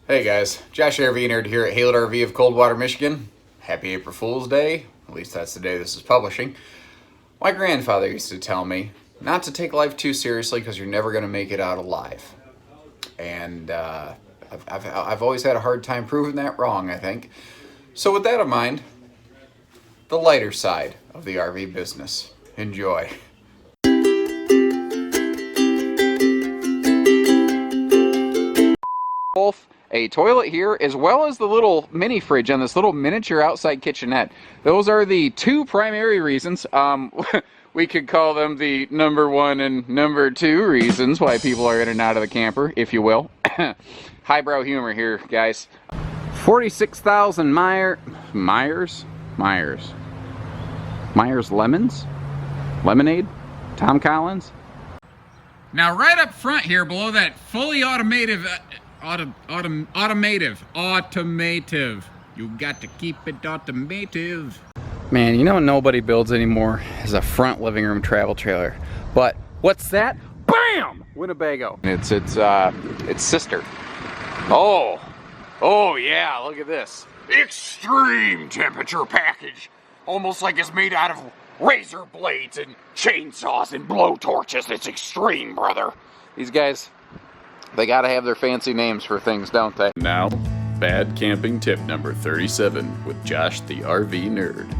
Hey guys, Josh RV Nerd here at Haylett RV of Coldwater, Michigan. Happy April Fool's Day. At least that's the day this is publishing. My grandfather used to tell me not to take life too seriously because you're never going to make it out alive. And I've always had a hard time proving that wrong, I think. So with that in mind, the lighter side of the RV business. Enjoy. A toilet here, as well as the little mini fridge and this little miniature outside kitchenette. Those are the two primary reasons. We could call them the number one and number two reasons why people are in and out of the camper, if you will. Highbrow humor here, guys. 46,000 Myers lemons? Lemonade? Tom Collins? Now right up front here, below that fully automative, automative. You got to keep it automative. Man, you know what nobody builds anymore is a front living room travel trailer. But what's that? Bam! Winnebago. It's sister. Oh yeah, look at this. Extreme temperature package. Almost like it's made out of razor blades and chainsaws and blow torches. It's extreme, brother. These guys, they gotta have their fancy names for things, don't they? Now, bad camping tip number 37 with Josh the RV Nerd.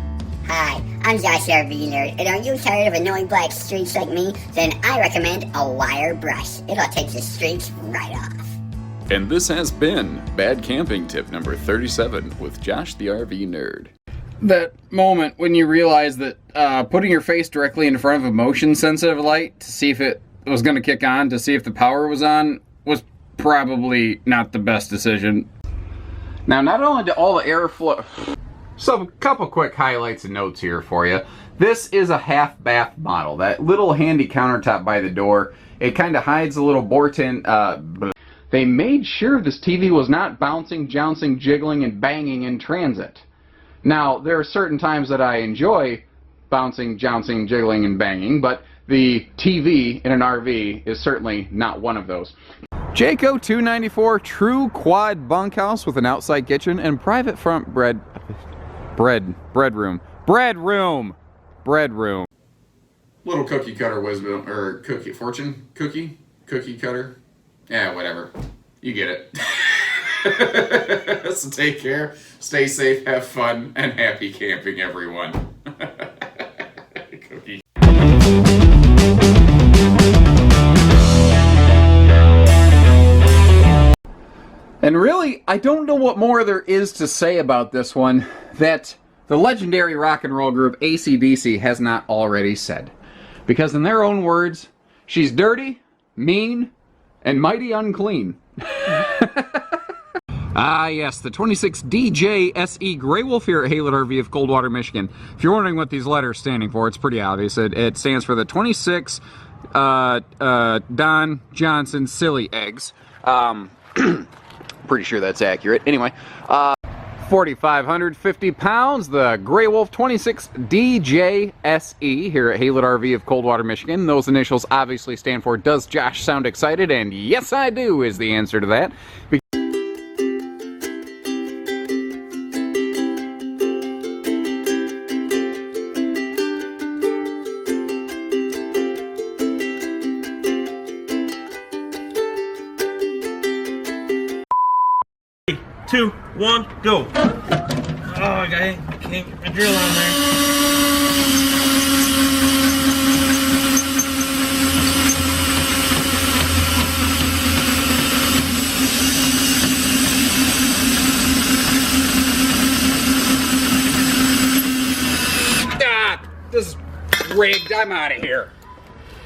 Hi, I'm Josh RV Nerd, and are you tired of annoying black streaks like me? Then I recommend a wire brush. It'll take the streaks right off. And this has been bad camping tip number 37 with Josh the RV Nerd. That moment when you realize that putting your face directly in front of a motion sensitive light to see if it was going to kick on, to see if the power was on, was probably not the best decision. Now, not only do all the airflow... So, a couple quick highlights and notes here for you. This is a half bath model. That little handy countertop by the door, it kind of hides the little Borton... They made sure this TV was not bouncing, jouncing, jiggling, and banging in transit. Now, there are certain times that I enjoy bouncing, jouncing, jiggling, and banging, but the TV in an RV is certainly not one of those. Jayco 294 true quad bunkhouse with an outside kitchen and private front bread room. Little cookie cutter wisdom, or fortune cookie cutter. Yeah, whatever. You get it. So take care, stay safe, have fun, and happy camping, everyone. Cookie. And really, I don't know what more there is to say about this one that the legendary rock and roll group AC/DC has not already said. Because in their own words, she's dirty, mean, and mighty unclean. Ah, yes, the 26 DJ SE Grey Wolf here at Haylett RV of Coldwater, Michigan. If you're wondering what these letters are standing for, it's pretty obvious. It stands for the 26 Don Johnson Silly Eggs. Pretty sure that's accurate. Anyway, 4,550 pounds, the Grey Wolf 26 DJ SE here at Haylett RV of Coldwater, Michigan. Those initials obviously stand for Does Josh Sound Excited? And yes, I do is the answer to that. Three, two, one, go. Oh, I can't get my drill on there. Ah, this is rigged. I'm out of here.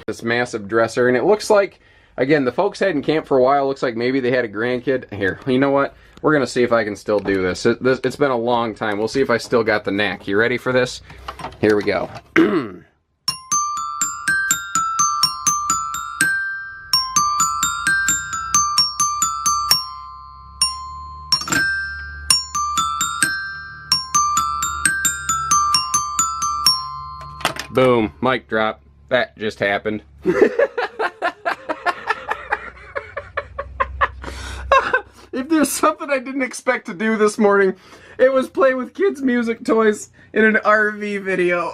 This massive dresser, and it looks like, again, the folks hadn't camped for a while. Looks like maybe they had a grandkid. Here, you know what? We're going to see if I can still do this. It's been a long time. We'll see if I still got the knack. You ready for this? Here we go. Boom. Mic drop. That just happened. If there's something I didn't expect to do this morning, it was play with kids' music toys in an RV video.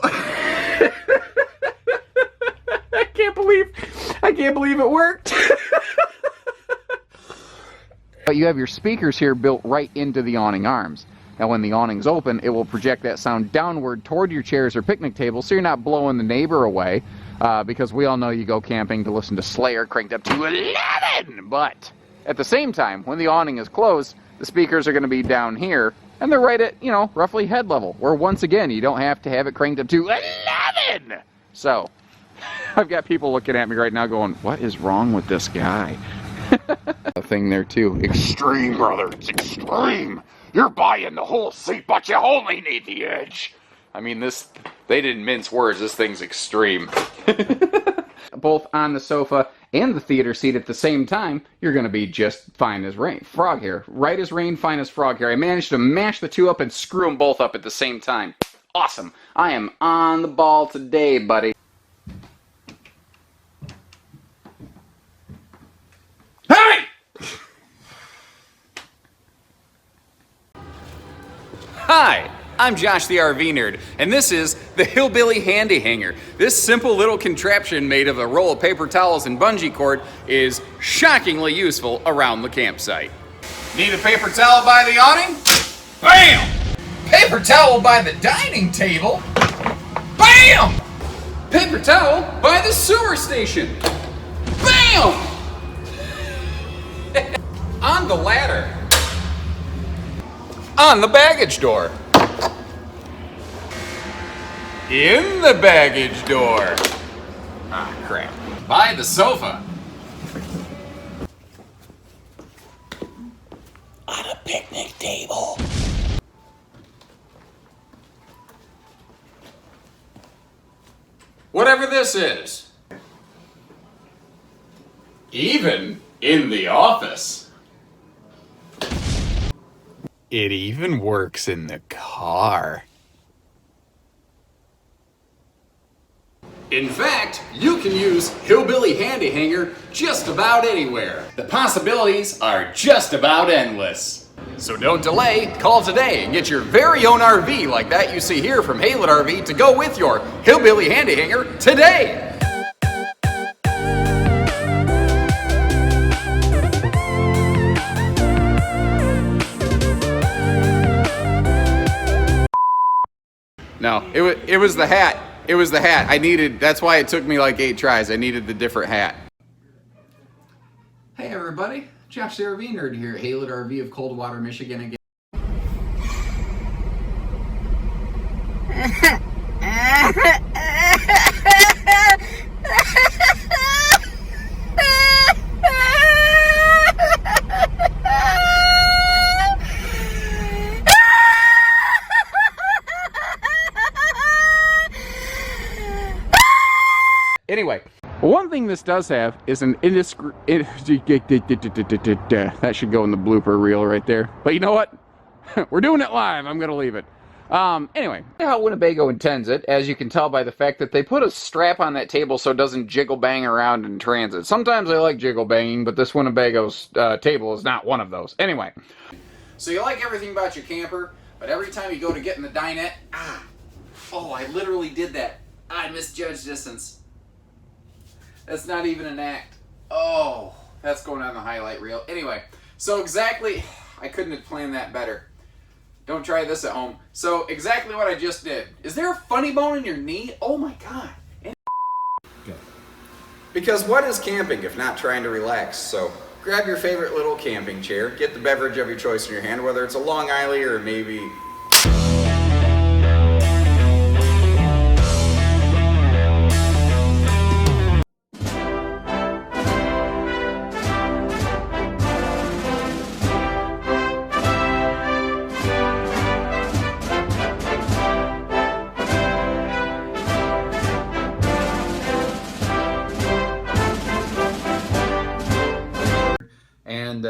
I can't believe it worked. But you have your speakers here built right into the awning arms. Now when the awning's open, it will project that sound downward toward your chairs or picnic tables, so you're not blowing the neighbor away, because we all know you go camping to listen to Slayer cranked up to 11! But at the same time, when the awning is closed, the speakers are going to be down here, and they're right at, roughly head level, where once again, you don't have to have it cranked up to 11! So, I've got people looking at me right now going, what is wrong with this guy? A thing there too. Extreme, brother. It's extreme. You're buying the whole seat, but you only need the edge. I mean, they didn't mince words. This thing's extreme. Both on the sofa and the theater seat at the same time, you're going to be just fine as rain. Frog hair. Right as rain, fine as frog hair. I managed to mash the two up and screw them both up at the same time. Awesome. I am on the ball today, buddy. Hey! Hi, I'm Josh the RV Nerd, and this is the Hillbilly Handy Hanger. This simple little contraption made of a roll of paper towels and bungee cord is shockingly useful around the campsite. Need a paper towel by the awning? Bam! Paper towel by the dining table? Bam! Paper towel by the sewer station? Bam! On the ladder. On the baggage door. In the baggage door. Ah, crap. By the sofa. On a picnic table. Whatever this is. Even in the office. It even works in the car. In fact, you can use Hillbilly Handy Hanger just about anywhere. The possibilities are just about endless. So don't delay, call today and get your very own RV like that you see here from Haylett RV to go with your Hillbilly Handy Hanger today. No, it was the hat. It was the hat. That's why it took me like 8 tries. I needed the different hat. Hey everybody, Josh the RV Nerd here at Haylett RV of Coldwater, Michigan again. Anyway, one thing this does have is an that should go in the blooper reel right there. But you know what? We're doing it live. I'm going to leave it. Anyway, how Winnebago intends it, as you can tell by the fact that they put a strap on that table so it doesn't jiggle bang around in transit. Sometimes I like jiggle banging, but this Winnebago's table is not one of those. Anyway, so you like everything about your camper, but every time you go to get in the dinette, I literally did that. I misjudged distance. That's not even an act. Oh, that's going on the highlight reel. Anyway, so exactly, I couldn't have planned that better. Don't try this at home. So exactly what I just did. Is there a funny bone in your knee? Oh my God. Good. Because what is camping if not trying to relax? So grab your favorite little camping chair, get the beverage of your choice in your hand, whether it's a Long Island or maybe... And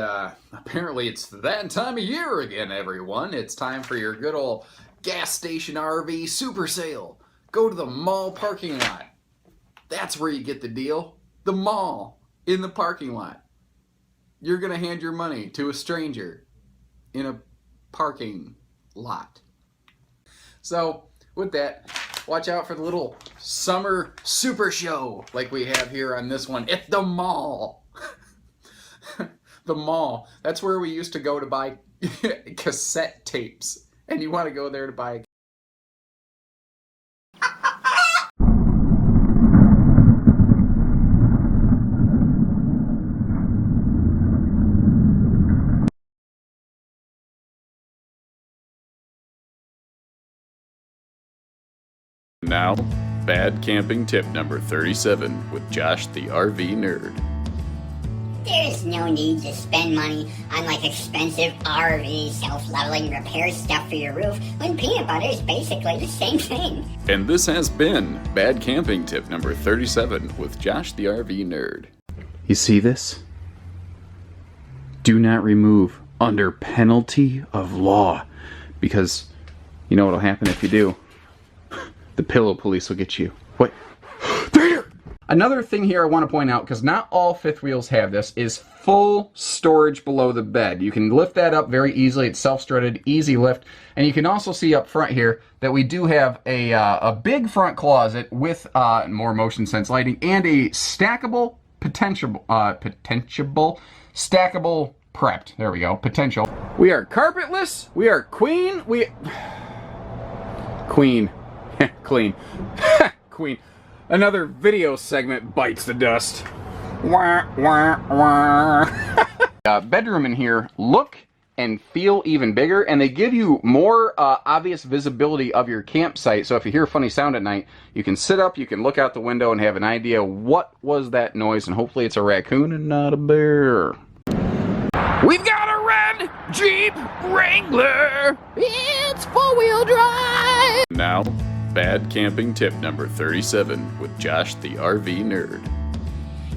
apparently it's that time of year again, everyone. It's time for your good old gas station RV super sale. Go to the mall parking lot. That's where you get the deal. The mall in the parking lot. you're going to hand your money to a stranger in a parking lot. So, with that, watch out for the little summer super show like we have here on this one at the mall. The mall. That's where we used to go to buy cassette tapes. And you want to go there to buy. Now, bad camping tip number 37 with Josh the RV Nerd. There's no need to spend money on like expensive RV self-leveling repair stuff for your roof when peanut butter is basically the same thing. And this has been bad camping tip number 37 with Josh the RV Nerd. You see this? Do not remove under penalty of law. Because you know what'll happen if you do? The pillow police will get you. What? There! Another thing here I want to point out, because not all fifth wheels have this, is full storage below the bed. You can lift that up very easily. It's self-strutted, easy lift. And you can also see up front here that we do have a big front closet with more motion sense lighting and a stackable, stackable prepped. There we go. Potential. We are carpetless. We are queen. Queen. Clean. Queen. Another video segment bites the dust. Wah, wah, wah. Bedroom in here look and feel even bigger, and they give you more obvious visibility of your campsite. So if you hear a funny sound at night, you can sit up, you can look out the window and have an idea what was that noise, and hopefully it's a raccoon and not a bear. We've got a red Jeep Wrangler. It's four-wheel drive. Now, bad camping tip number 37 with Josh the RV Nerd.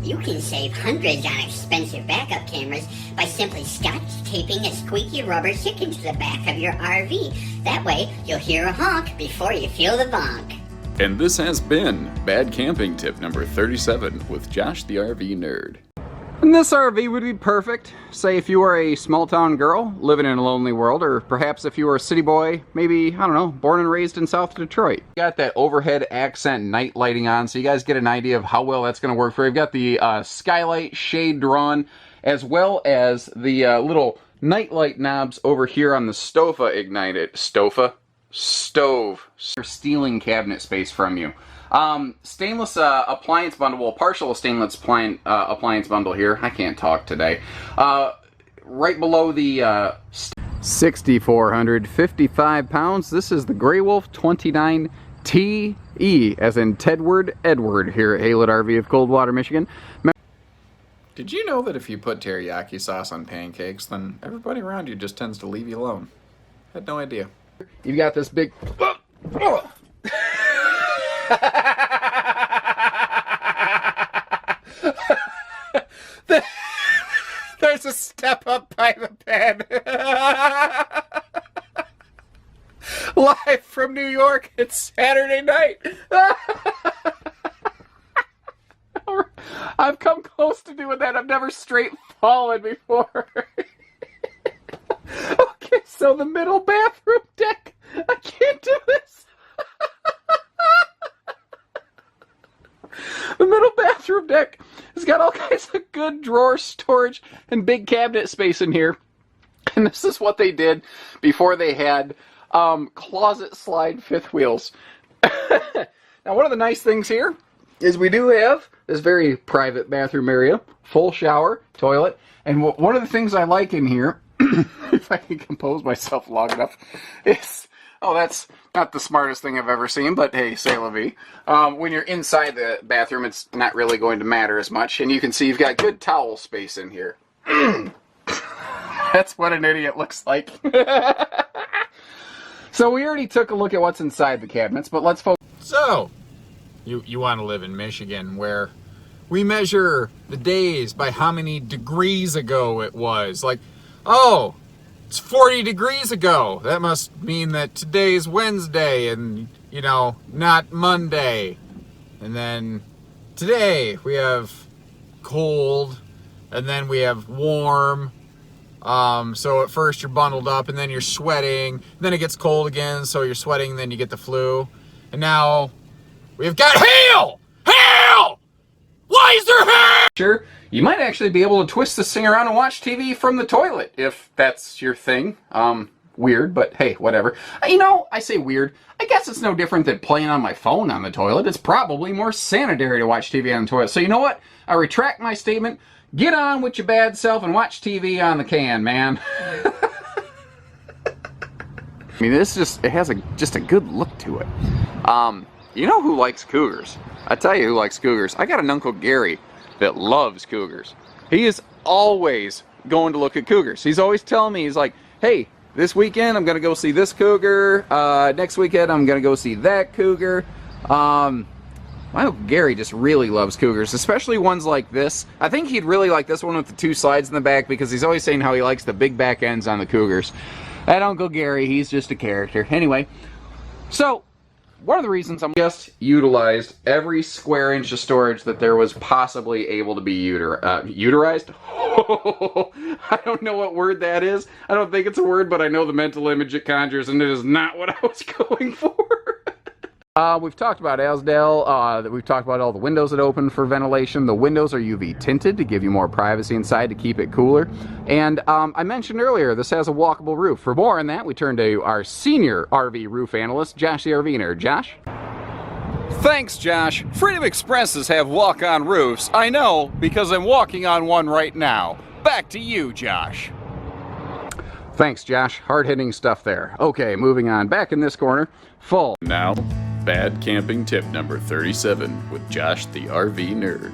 You can save hundreds on expensive backup cameras by simply scotch taping a squeaky rubber chicken to the back of your RV. That way, you'll hear a honk before you feel the bonk. And this has been bad camping tip number 37 with Josh the RV Nerd. And this RV would be perfect, say if you were a small town girl living in a lonely world, or perhaps if you were a city boy, maybe, I don't know, born and raised in South Detroit. Got that overhead accent night lighting on, so you guys get an idea of how well that's going to work for you. We've got the skylight shade drawn, as well as the little nightlight knobs over here on the stove. Stealing cabinet space from you. Stainless appliance bundle, well, partial stainless appliance bundle here. I can't talk today. Right below the 6,455 pounds. This is the Grey Wolf 29 TE, as in Tedward Edward, here at Haylett RV of Coldwater, Michigan. Did you know that if you put teriyaki sauce on pancakes, then everybody around you just tends to leave you alone? Had no idea. You've got this big... There's a step up by the bed. Live from New York, it's Saturday night. I've come close to doing that. I've never straight fallen before. Okay, so the middle bathroom deck. I can't do this. The middle bathroom deck has got all kinds of good drawer storage and big cabinet space in here. And this is what they did before they had closet slide fifth wheels. Now, one of the nice things here is we do have this very private bathroom area, full shower, toilet, and one of the things I like in here, if I can compose myself long enough, is, oh, that's not the smartest thing I've ever seen, but hey, c'est la vie. When you're inside the bathroom, it's not really going to matter as much, and you can see you've got good towel space in here. That's what an idiot looks like. So we already took a look at what's inside the cabinets, but let's focus. So, you want to live in Michigan, where we measure the days by how many degrees ago it was. Like, oh, it's 40 degrees ago. That must mean that today's Wednesday and, you know, not Monday. And then today we have cold and then we have warm. So at first you're bundled up, and then you're sweating. Then it gets cold again, so you're sweating, and then you get the flu. And now we've got hail! Hail! Why is there hail? Sure, you might actually be able to twist this thing around and watch TV from the toilet, if that's your thing. Weird, but hey, whatever. You know, I say weird. I guess it's no different than playing on my phone on the toilet. It's probably more sanitary to watch TV on the toilet. So you know what? I retract my statement. Get on with your bad self and watch TV on the can, man. I mean, it has just a good look to it. You know who likes cougars? I tell you who likes cougars. I got an Uncle Gary that loves cougars. He is always going to look at cougars. He's always telling me, he's like, hey, this weekend I'm gonna go see this cougar. Next weekend I'm gonna go see that cougar. My Uncle Gary just really loves cougars, especially ones like this. I think he'd really like this one with the two slides in the back, because he's always saying how he likes the big back ends on the cougars. That Uncle Gary, he's just a character. Anyway, so one of the reasons I'm just utilized every square inch of storage that there was possibly able to be uterized? I don't know what word that is. I don't think it's a word, but I know the mental image it conjures, and it is not what I was going for. We've talked about Asdale, we've talked about all the windows that open for ventilation. The windows are UV tinted to give you more privacy inside to keep it cooler. And I mentioned earlier, this has a walkable roof. For more on that, we turn to our senior RV roof analyst, Josh the RV Nerd. Josh? Thanks, Josh. Freedom Expresses have walk-on roofs. I know, because I'm walking on one right now. Back to you, Josh. Thanks, Josh. Hard-hitting stuff there. Okay, moving on. Back in this corner, full. Now, bad camping tip number 37 with Josh the RV Nerd.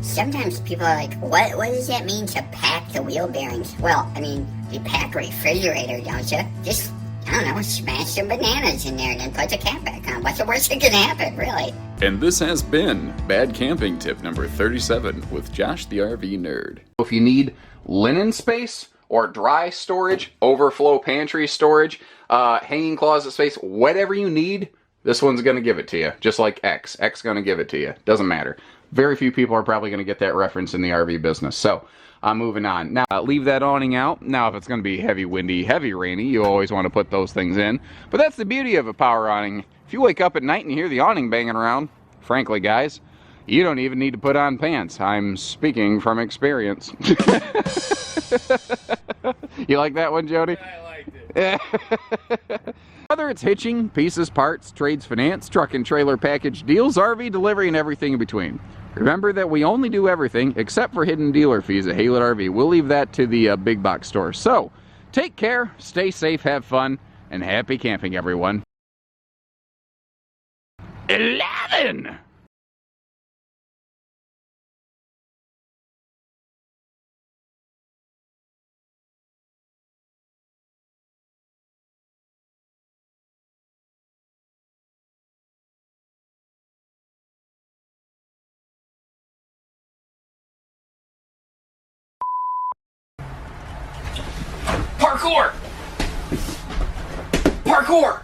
Sometimes people are like, what does that mean to pack the wheel bearings? Well, I mean, you pack a refrigerator, don't you? Just, I don't know, smash some bananas in there and then put the cap back on. What's the worst that can happen, really? And this has been bad camping tip number 37 with Josh the RV Nerd. If you need linen space or dry storage, overflow pantry storage, hanging closet space, whatever you need, this one's going to give it to you. Just like X. X going to give it to you. Doesn't matter. Very few people are probably going to get that reference in the RV business. So, I'm moving on. Now, leave that awning out. Now, if it's going to be heavy windy, heavy rainy, you always want to put those things in. But that's the beauty of a power awning. If you wake up at night and you hear the awning banging around, frankly, guys, you don't even need to put on pants. I'm speaking from experience. You like that one, Jody? I liked it. Whether it's hitching, pieces, parts, trades, finance, truck and trailer package deals, RV delivery, and everything in between. Remember that we only do everything except for hidden dealer fees at Haylett RV. We'll leave that to the big box stores. So, take care, stay safe, have fun, and happy camping, everyone. 11! Parkour! Parkour!